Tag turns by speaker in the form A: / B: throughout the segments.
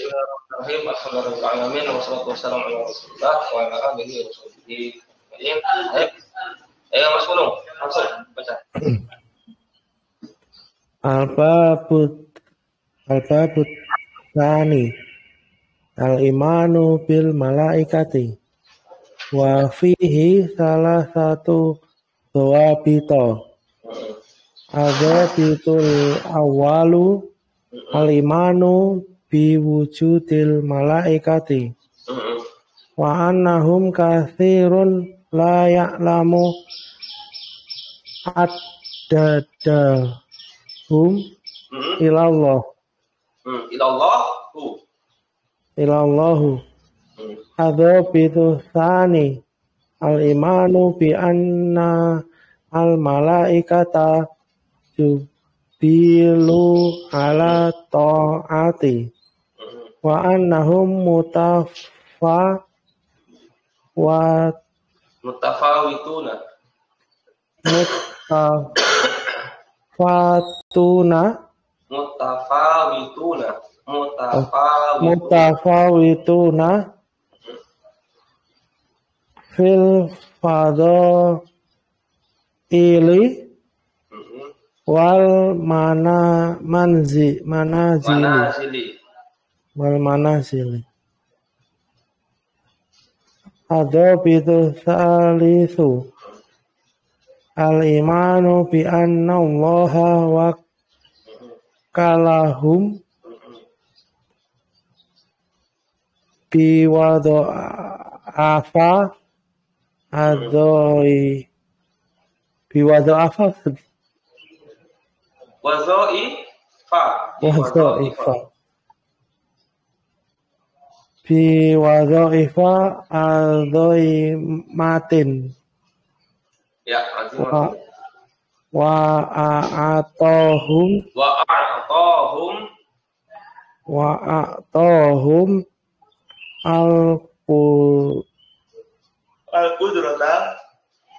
A: Bismillahirrahmanirrahim. Alhamdulillahirrahmanirrahim. Wassalatu wassalamu ala Rasulillah wa ala alihi wa sahbihi ajma'in. Ayo Mas Gunung, langsung baca.
B: Al-babut tsani al-imanu bil malaikati wa fihi salah satu dhawabita adzabitul awalu al-imanu bi wujudil malaikati wa annahum katsirun la ya'lamu addadahum ilallah ilallahu adzabitu tsani al-imanu bi anna al-malaikata jubilu ala ta'ati wa annahum
A: Mutafawituna.
B: Fil fadhaili wal manazili adzabitu salisu al-imanu bi anna Allaha wa kalahum bi wadha'afa adoi bi wadha'afa bi wadhaifa adoi matin
A: Ya,
B: wa a'tahum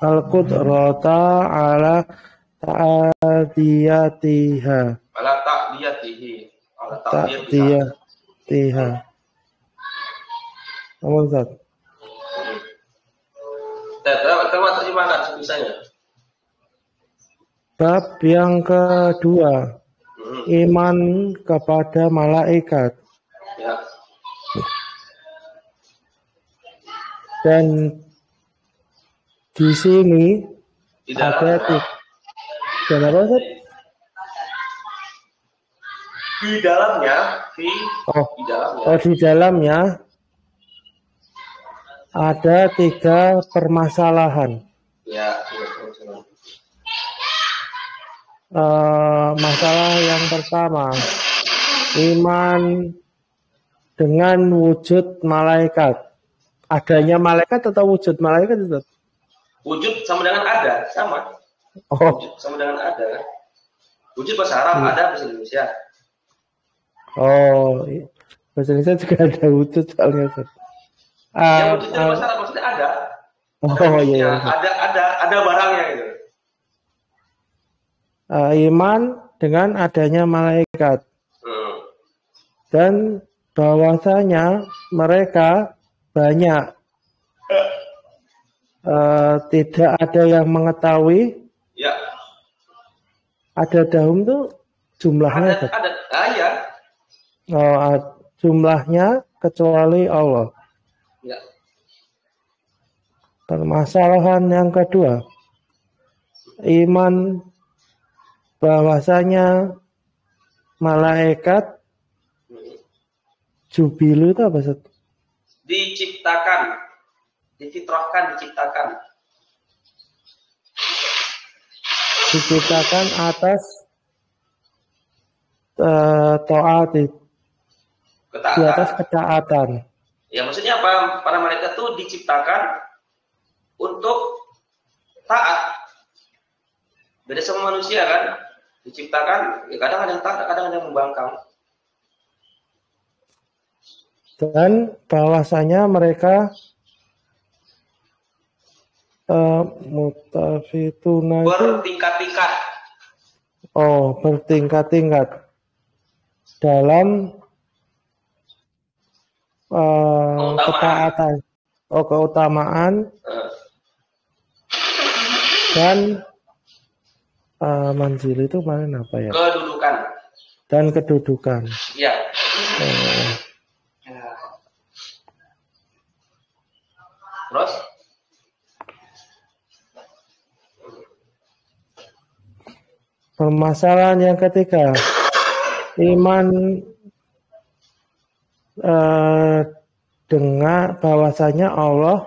B: al-qudrata ala ta'diyatiha Apa Ustaz?
A: Terjemahkan sebisanya.
B: Bab yang kedua, iman kepada malaikat.
A: Ya.
B: Dan di sini ada
A: Di
B: dalamnya ada 3 permasalahan.
A: Ya.
B: Masalah yang pertama, iman dengan wujud malaikat. Adanya malaikat atau wujud malaikat itu?
A: Wujud sama dengan ada, sama. Wujud sama dengan ada. Wujud bahasa Arab ada, bahasa Indonesia.
B: Bahasa Indonesia juga ada wujud soalnya.
A: Yang wujudnya bahasa Arab maksudnya ada.
B: Iya.
A: Ada barangnya gitu.
B: Iman dengan adanya malaikat dan bahwasanya mereka banyak, tidak ada yang mengetahui.
A: Ya.
B: Ada dahum tuh jumlahnya
A: ya.
B: Jumlahnya kecuali Allah.
A: Ya.
B: Permasalahan yang kedua, iman bahwasanya malaikat jubilu itu apa Ustaz?
A: Diciptakan, diciptakan
B: atas taat, di atas ketaatan.
A: Ya, maksudnya apa? Para malaikat itu diciptakan untuk taat. Beda sama manusia kan? Diciptakan, ya kadang ada yang taat, kadang ada yang membangkang.
B: Dan bahwasanya mereka mutafituna
A: bertingkat-tingkat.
B: Bertingkat-tingkat dalam ketaatan, keutamaan dan manzil itu mana apa ya?
A: Kedudukan.
B: Dan kedudukan.
A: Ya. Terus?
B: Permasalahan yang ketiga, iman dengan bahwasanya Allah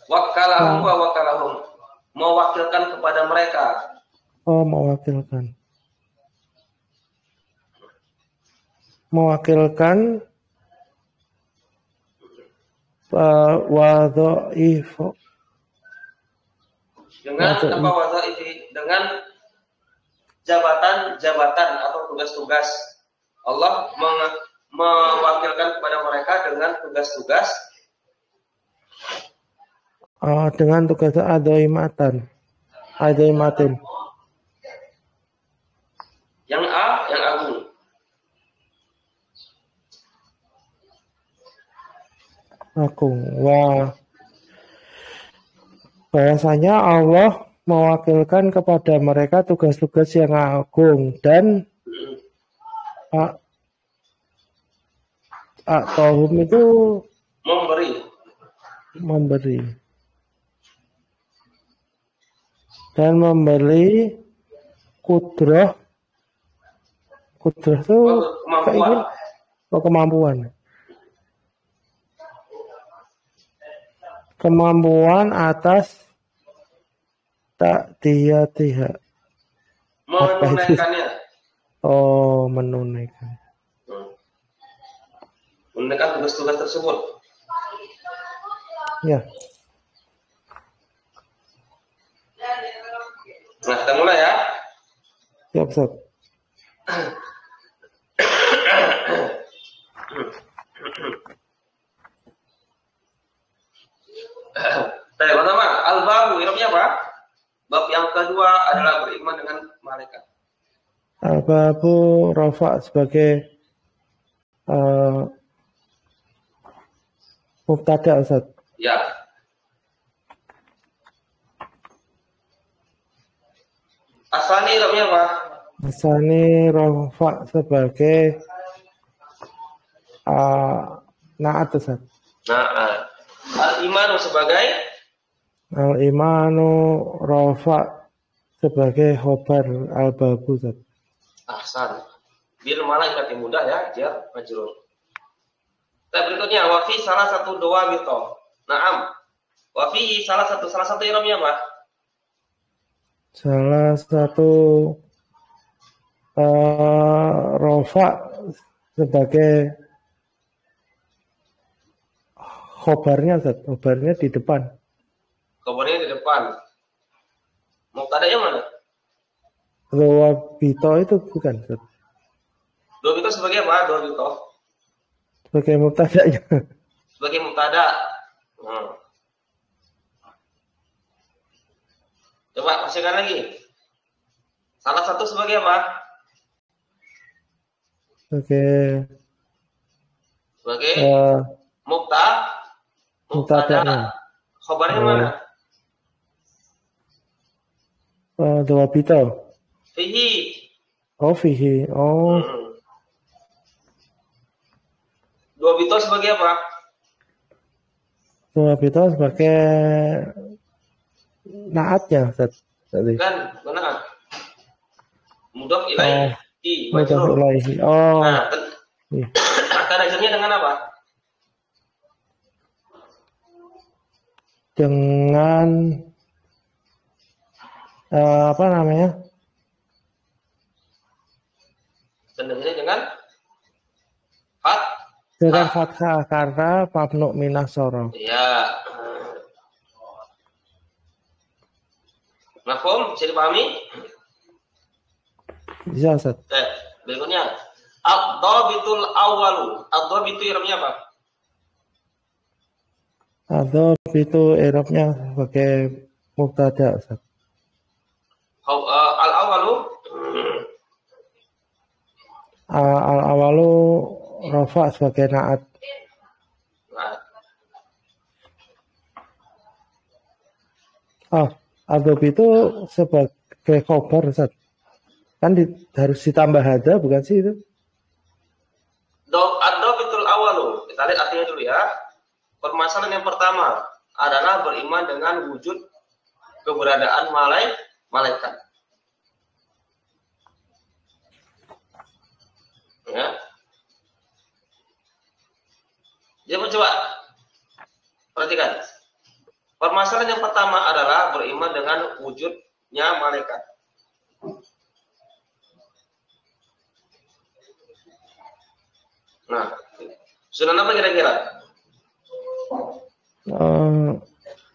A: wakalahum wa wakalahum, mewakilkan kepada mereka.
B: Mewakilkan wadhaif
A: dengan apa wadhaif, dengan jabatan atau tugas-tugas. Allah mewakilkan kepada mereka dengan tugas-tugas,
B: dengan tugas adaimatin.
A: Yang agung.
B: Wah, bahasanya Allah mewakilkan kepada mereka tugas-tugas yang agung dan Tohum itu memberi dan memberi kudrah itu kemampuan atas ta'diyatiha,
A: menunaikannya. Menunaikan tugas-tugas tersebut.
B: Ya.
A: Nah, kita mulai ya.
B: Siap, Ustaz. Baik,
A: pertama, al-babu irobnya apa? Bab yang kedua adalah beriman dengan malaikat.
B: Al-babu rafa sebagai mubtada, Ustaz.
A: Ya. Asani irobnya apa?
B: Asani rafa sebagai na'at, Ustaz.
A: Na'at. Al-imanu sebagai
B: al-imanu rafa sebagai khobar al-babu, Ustaz.
A: Ahsan. Bil malaikat yang mudah ya, jar majrur. Nah, berikutnya wafi salah satu doa bito. Naam. Wafi salah satu irobnya apa?
B: Salah satu rafa sebagai khobarnya, Ustaz. Khobarnya di depan.
A: Khobarnya di depan. Mubtada'nya mana?
B: Doa bito itu bukan, Ustaz.
A: Doa bito sebagai apa? Doa bito
B: sebagai mubtada'nya.
A: Sebagai mubtada'. Coba masukkan lagi. Salah satu sebagai apa? Sebagai mubtada'. Khobarnya mana?
B: Doa bito.
A: Fihi.
B: Fihi.
A: Doa bito sebagai apa?
B: Doa bito sebagai naatnya, Ustaz.
A: Kan, benar. Mudhof ilaihi.
B: Mudhof ilaihi.
A: Nah, tadajurnya dengan apa?
B: Dengan apa namanya?
A: Tadajurnya dengan
B: fathah karena mabnu minas sorof.
A: Iya. Mafhum? Bisa dipahami?
B: Bisa, Ustaz.
A: Berikutnya ad-dhabitul awwalu. Ad-dhabitu i'rabnya apa?
B: Ad-dhabitu i'rabnya sebagai mubtada, Ustaz.
A: Al-awwalu
B: Al-awalu rafa sebagai naat. Adab itu sebagai khobar, Ustaz. Kan harus ditambah hada, bukan sih itu?
A: Adab betul awalu. Kita lihat artinya dulu ya. Permasalahan yang pertama adalah beriman dengan wujud keberadaan malaikat. Ya. Coba perhatikan. Permasalahan yang pertama adalah beriman dengan wujudnya malaikat. Nah, sudah apa kira-kira?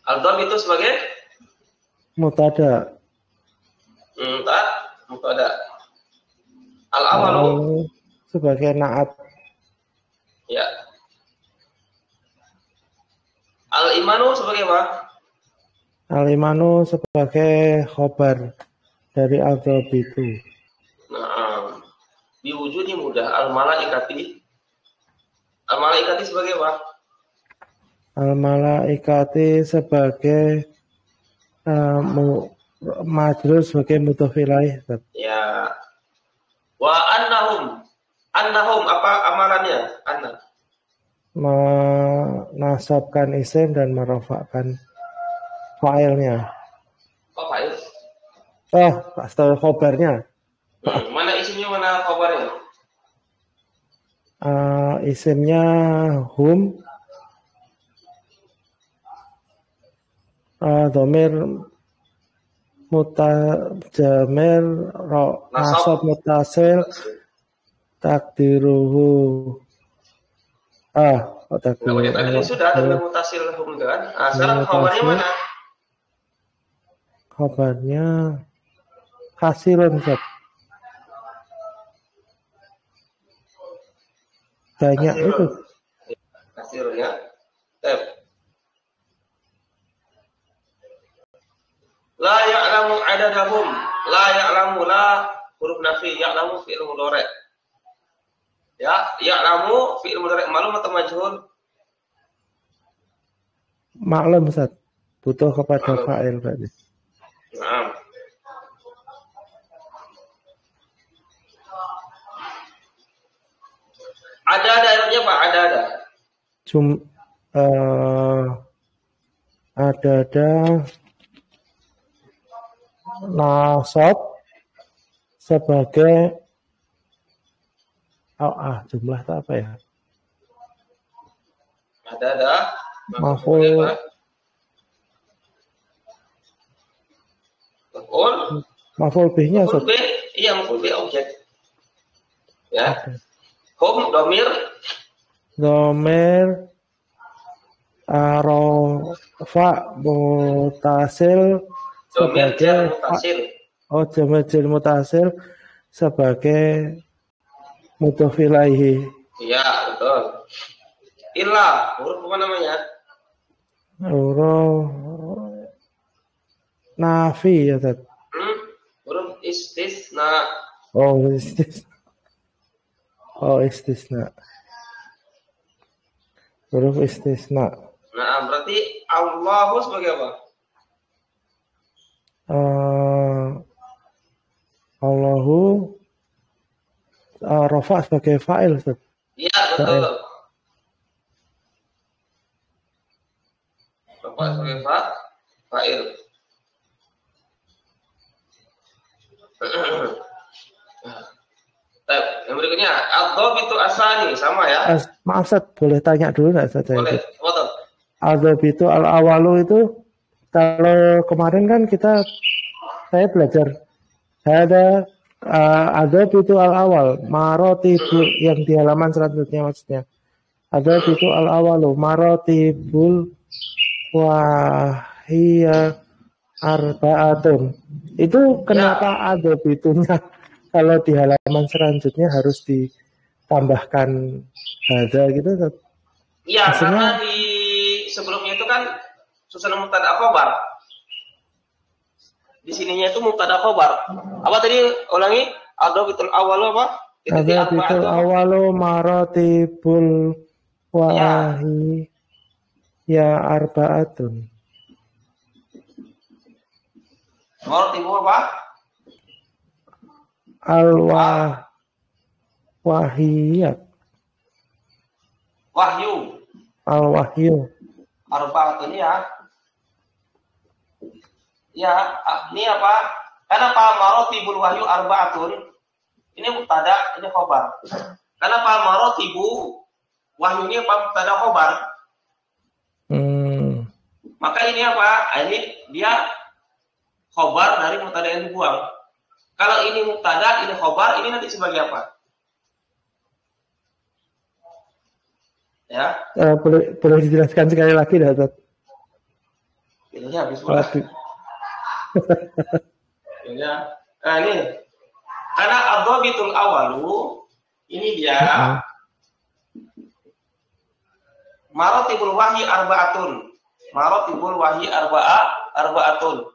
A: Al-Dhab itu sebagai
B: mutada.
A: Mutada. Al-awalu
B: sebagai naat.
A: Ya. Al-imanu sebagai apa?
B: Al-imanu sebagai khobar dari adab itu.
A: Nah, diwujudnya mudah. Al-malaikati sebagai apa?
B: Al-malaikati sebagai majrur sebagai mudhof ilaih.
A: Ya. Wa annahum apa amalannya?
B: Menasabkan isim dan merofakkan fa'ilnya.
A: Oh, fa'il.
B: Setelah khobarnya.
A: Mana isimnya, mana khobarnya?
B: Isimnya hum, dhamir mutajamir, nasab mutasil, takdiruhu.
A: Tadi sudah ada mutasil hum kan? Sekarang khobarnya mana?
B: Khobarnya kasirun, Ustaz. Banyak itu.
A: Kasirun ya. La ya'lamu adadahum. La ya'lamu la huruf nafi, ya'lamu fi'il mudhari'. Ya, ya'lamu fi'il mudhari' ma'lum atau majhul?
B: Maklum, Ustaz. Butuh kepada fa'il berarti.
A: Nah. Ada Arabnya Pak, ada.
B: Ada nasab sebagai jumlah tak apa ya?
A: Ada.
B: Maf'ul bihnya.
A: Maf'ul bih, iya maf'ul bih objek. Ya. Hum domir rafa mutasil sebagai jamil mutasil sebagai mudhof ilaihi. Iya, betul. Illa huruf apa namanya?
B: Huruf nafi ya, Tad.
A: Huruf istisna.
B: Istisna. Huruf istisna.
A: Nah, berarti Allahu sebagai apa?
B: Allahu rafa sebagai fa'il.
A: Iya, betul. Rafa sebagai fa'il. Yang berikutnya, adab itu asani, sama ya?
B: Maaf, Ustaz, boleh tanya dulu nggak, Ustaz?
A: Boleh, betul.
B: Adab itu al-awalu itu, kalau kemarin kan saya belajar ada adab itu al-awal, marotibul yang di halaman selanjutnya maksudnya. Adab itu al-awalu, marotibul wahiyya arba'atun. Itu kenapa adab itunya? Kalau di halaman selanjutnya harus ditambahkan hada gitu.
A: Iya, karena di sebelumnya itu kan susunan mubtada khobar. Di sininya itu mubtada khobar. Apa tadi ulangi? Adab itu awal apa? Itu di
B: Ada itu
A: arba'atun.
B: awalu maratibul
A: Ya,
B: wahi ya arbaatun.
A: maratibu apa? Al
B: Al wahiyat.
A: wahyu.
B: Al wahyu.
A: Arba'atun ya. Ya, ini apa? Kenapa maratibul wahyu arba'atun? Ini mubtada, ini khobar. Kenapa maratibu wahyu ini apa? Mubtada khobar. Maka ini apa? Ini dia khobar dari mubtada yang dibuang. Kalau ini mubtada, ini khobar, ini nanti sebagai apa? Ya,
B: Boleh dijelaskan sekali lagi, Ustaz?
A: ini habis pula. Ya. Nah ini, karena ad-dhabitul awalu, ini dia maratibul wahyi arba'atun. Maratibul wahyi arba'atun.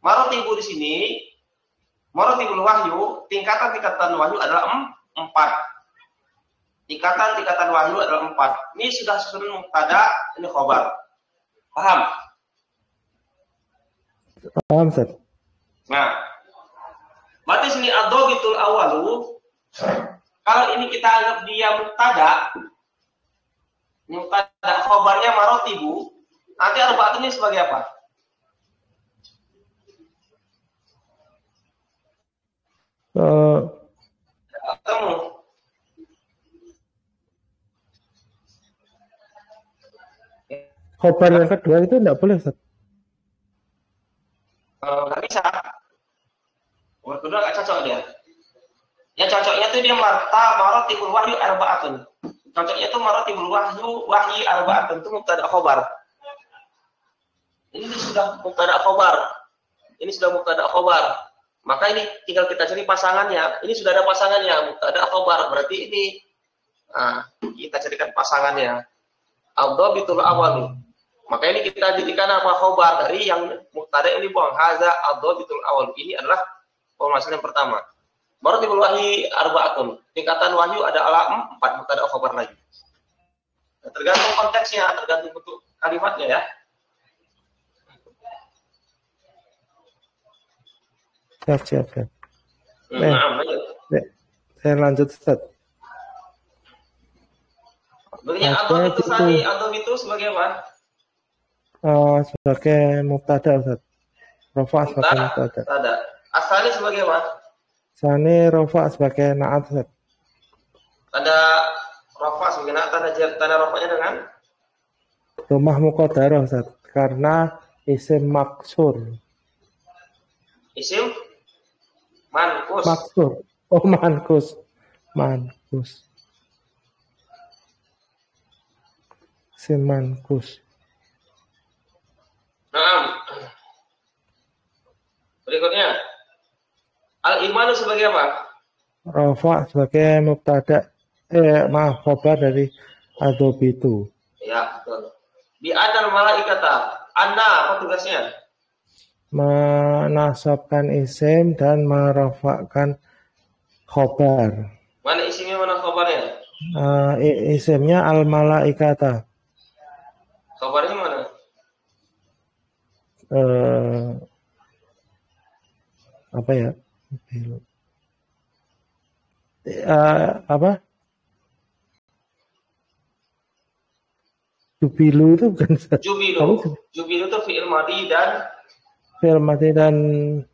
A: Maratibu di sini, maratibul wahyu, tingkatan-tingkatan wahyu adalah 4. Tingkatan-tingkatan wahyu adalah 4. Ini sudah susun mubtada, ini khobar. Paham?
B: Paham, Ustaz?
A: Nah, berarti sini ad-dhabitul awalu, kalau ini kita anggap dia mubtada khobarnya maratibu, nanti arba'atun ini sebagai apa? Ketemu.
B: Khobar yang kedua itu tidak boleh, Ustaz?
A: Nggak bisa. Khobar kedua nggak cocok dia. Yang cocoknya itu dia maratibul wahyu arba'atun. Cocoknya itu maratibul wahyi arba'atun itu mubtada khobar. Ini sudah mubtada khobar. Ini sudah mubtada khobar. Maka ini tinggal kita cari pasangannya. Ini sudah ada pasangannya, mubtada khobar. Berarti ini kita carikan pasangannya. Ad-dhabitul awalu. Maka ini kita jadikan apa khobar dari yang mubtada ini buang. Haza ad-dhabitul awalu. Ini adalah pemasangan yang pertama. Maratibul wahyi arba'atun. Tingkatan wahyu adalah 4 mubtada khobar lagi. Nah, tergantung konteksnya, tergantung bentuk kalimatnya ya.
B: Siap.
A: Lanjut.
B: Saya lanjut, Ustaz.
A: Bentuknya adhab itu sani, adhab itu sebagai apa?
B: Sebagai mubtada, Ustaz. Rafa sebagai mubtada.
A: Asali sebagai apa?
B: Sani rafa sebagai na'at, Ustaz.
A: Ada rafa sebagai na'at, tanda rafanya dengan
B: Rumah muqaddarah, Ustaz. Karena isim maksur.
A: Isim mankus.
B: Maksur. Oh, mankus. Isim mankus.
A: Nah, berikutnya al-imanu sebagai apa?
B: Rafa sebagai mubtada. Khobar dari adhab itu.
A: Ya, betul. Bi anal malaikata. Anna apa tugasnya?
B: Menasabkan isim dan merafakkan khobar.
A: Mana isimnya, mana khabarnya?
B: Isimnya al-malaikata.
A: Khabarnya mana?
B: Apa ya? Apa? Jubilu itu bukan.
A: Jubilu itu fi'il madi dan
B: fi'il madi dan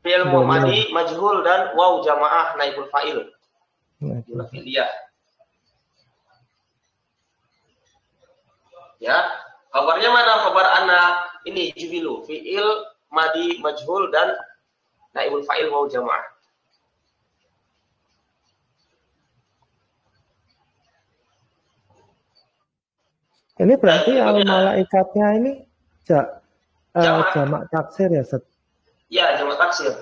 A: fi'il madi majhul dan waw jamaah naibul fa'il. Jumlah fi'liyah. Ya, kabarnya mana? Kabar ana ini jubilu fi'il madi majhul dan naibul fa'il waw jamaah.
B: Ini berarti al-malaikatnya ini jamak taksir ya, Ustaz?
A: Ya, jamak taksir.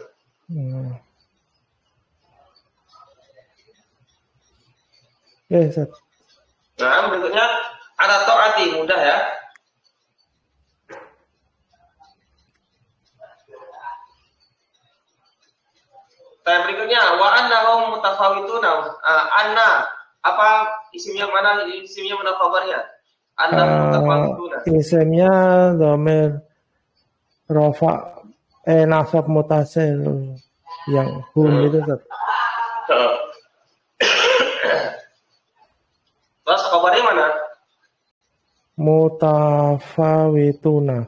B: Ya, Ustaz.
A: Nah, berikutnya ada ta'ati, mudah ya. Saya berikutnya wa annahum mutafawituna. Anna apa isimnya mana khabarnya? Annahum mutafawituna.
B: Isimnya dhamir rafa nasab mutasil yang hum itu Ustaz.
A: Terus khabarnya mana?
B: Mutafawituna.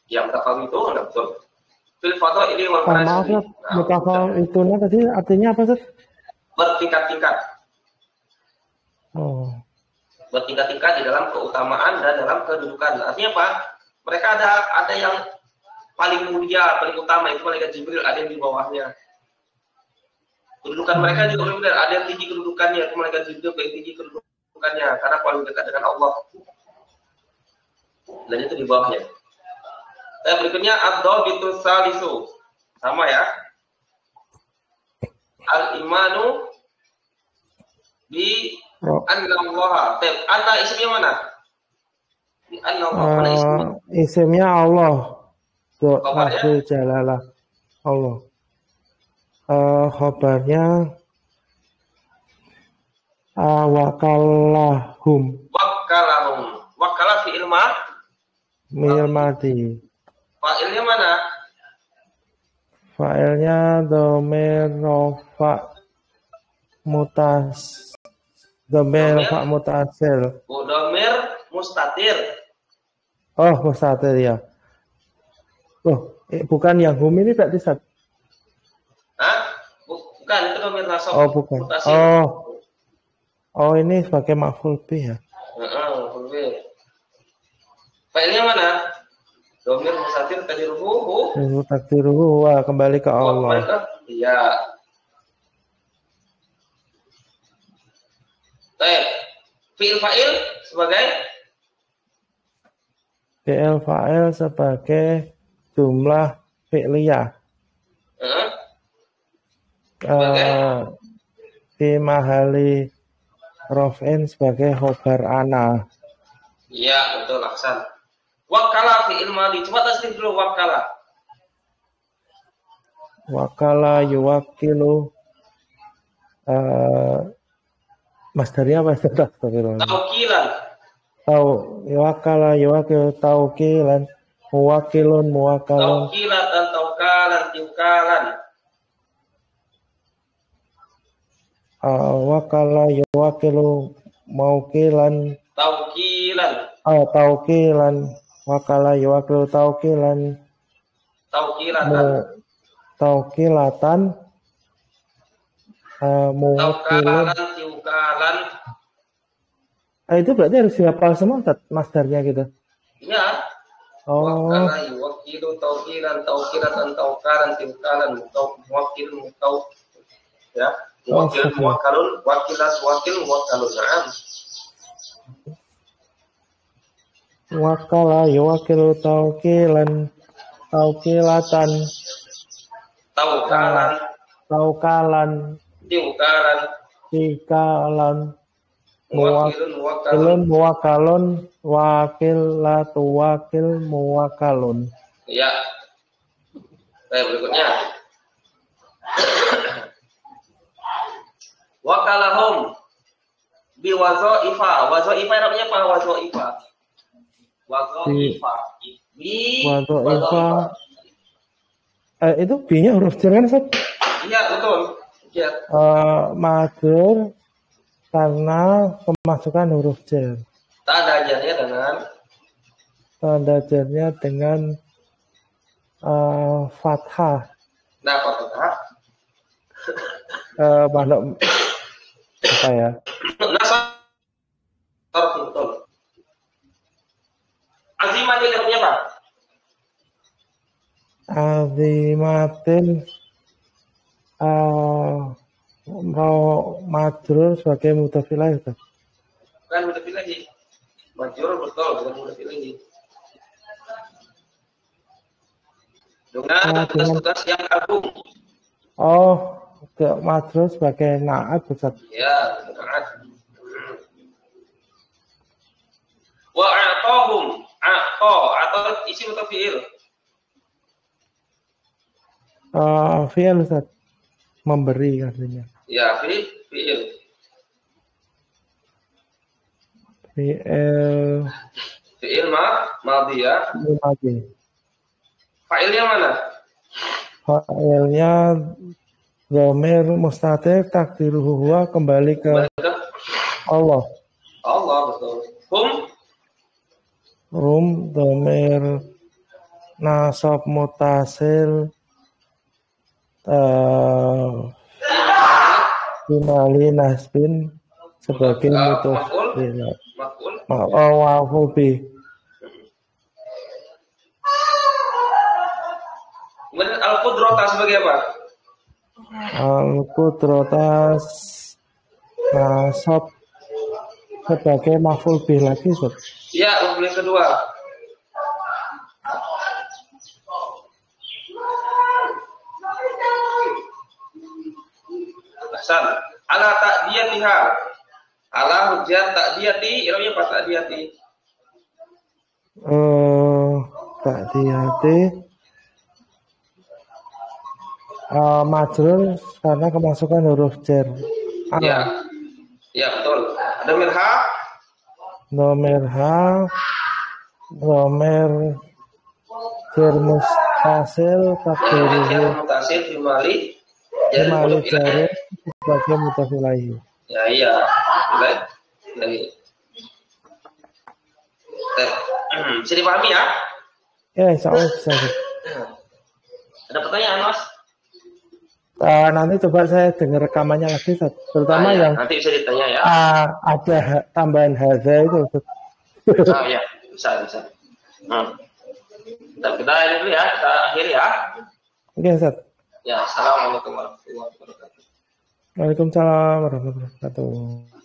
A: Ya mutafawituna betul. Fil fadhaili wal
B: Maaf
A: manazil.
B: ya, mutafawituna tadi artinya apa Ustaz?
A: Bertingkat-tingkat.
B: Oh.
A: Bertingkat-tingkat di dalam keutamaan dan dalam kedudukan. Artinya apa? Mereka ada yang paling mulia, paling utama itu malaikat Jibril, ada yang di bawahnya. Kedudukan mereka juga berbeda. Ada yang tinggi kedudukannya, itu malaikat Jibril paling tinggi kedudukannya karena paling dekat dengan Allah. Dan itu di bawahnya. Berikutnya ad-dhabitus salisu. Sama ya. Al-imanu bi anna Allah. Anna isimnya mana? Di anna Allah. Mana isimnya?
B: Isimnya Allah.
A: Khabarnya?
B: Jalalah Allah. Khabarnya wakalahum.
A: Wakalahum. Wakalah fi'il
B: mati.
A: Fa'ilnya mana?
B: Fa'ilnya dhamir rafa dhamir rafa mutasil.
A: Dhamir mustatir.
B: Oh, mustatir ya. Oh, bukan yang hum ini berarti Ustaz.
A: Hah? Bukan, itu dhamir nasab.
B: Oh, bukan.
A: Mutasil.
B: Oh, ini sebagai maf'ul bih ya.
A: Maf'ul bih. Fa'ilnya mana? Dhamir mustatir takdiruhu.
B: Takdiruhu wa kembali ke Allah.
A: Iya. Baik. Fi'il fa'il sebagai
B: Fi'il fa'il sebagai jumlah fi'liyah. Fi mahali raf'in sebagai khobar ana.
A: Iya, betul Aksan. Wakala fi'il madhi. Coba tasrif dulu wakala.
B: Wakala yuwakilu masdarnya apa Ustaz?
A: Taukilan.
B: Wakala yuwakilu taukilan. Muwakilun muwakalun.
A: Taukilatan taukalan tiukalan.
B: Wakala yuwakilu maukilan.
A: Taukilan.
B: Taukilan. Wakala yuwakilu taukilan. Taukilatan. Muwakilun.
A: Taukalan tiukalan.
B: Itu berarti harus dihafal semua masdarnya gitu.
A: Iya. Wakala yuwakilu taukilan taukilatan taukalan tiukalan muwakilun ya. Muwakil muwakalun wakilas wakil muwakalun. Naam.
B: Wakala yuwakilu taukilatan taukalan tiukalan muwakalun wakilatu wakil muwakalun.
A: Iya. Baik, berikutnya. Wakalahum bi wazaifa. Wazaifa namanya apa? Wazaifa.
B: Itu B-nya huruf jar kan Ustaz?
A: Iya, betul. Ya.
B: Madur karena pemasukan huruf jar.
A: Tanda jarnya dengan
B: fathah.
A: Nah, fathah.
B: Mana apa ya?
A: Betul. Azimatin hurufnya apa?
B: Azimatin mau majrur sebagai mudhaf ilaih.
A: Bukan mudhaf ilaih. Majrur betul, bukan mudhaf ilaih. Dengan tugas-tugas yang agung.
B: Oh, majrur sebagai naat Ustaz.
A: Ya, naat. Wa a'tahum atau isi atau fi'il.
B: Fi'il Ustaz. Memberi artinya.
A: Ya, fi'il.
B: Fi'il
A: Fi'il madhi ya.
B: madhi.
A: Fa'ilnya mana?
B: Fa'ilnya dhamir mustatir takdiruhu huwa, kembali ke
A: Kembali ke
B: Allah.
A: Allah, betul.
B: Dhamir nasab mutasil finali nasbin sebagai mutafil maf'ul bih.
A: Kemudian al-qudrata sebagai apa?
B: Al-qudratas nasab sebagai maf'ul bih lagi, Sob.
A: Ya, maf'ul yang kedua. Hasan, ala ta'diyatiha. Ala hujjat ta'diyati, iranya apa ta'diyati?
B: Ta'diyati majrur karena kemasukan huruf jar.
A: Ya. Ya, betul. Ada mirha.
B: Dhamir ha, dhamir jar mustasil takdiruhu
A: Mutasil fimali
B: mali jar sebagai mutafil ilaihi.
A: Ya, iya. Baik. Lagi. Bisa dipahami ya?
B: Ya, insyaallah bisa.
A: Ada pertanyaan, Mas?
B: Nanti coba saya dengar rekamannya lagi, Ustaz. Terutama
A: ya,
B: yang
A: nanti bisa ditanya ya.
B: Ada tambahan hadza itu, Ustaz.
A: Ya, bisa. Kita ini dulu ya, kita akhiri ya.
B: Oke, Ustaz.
A: Ya, assalamualaikum warahmatullahi wabarakatuh.
B: Waalaikumsalam warahmatullahi wabarakatuh.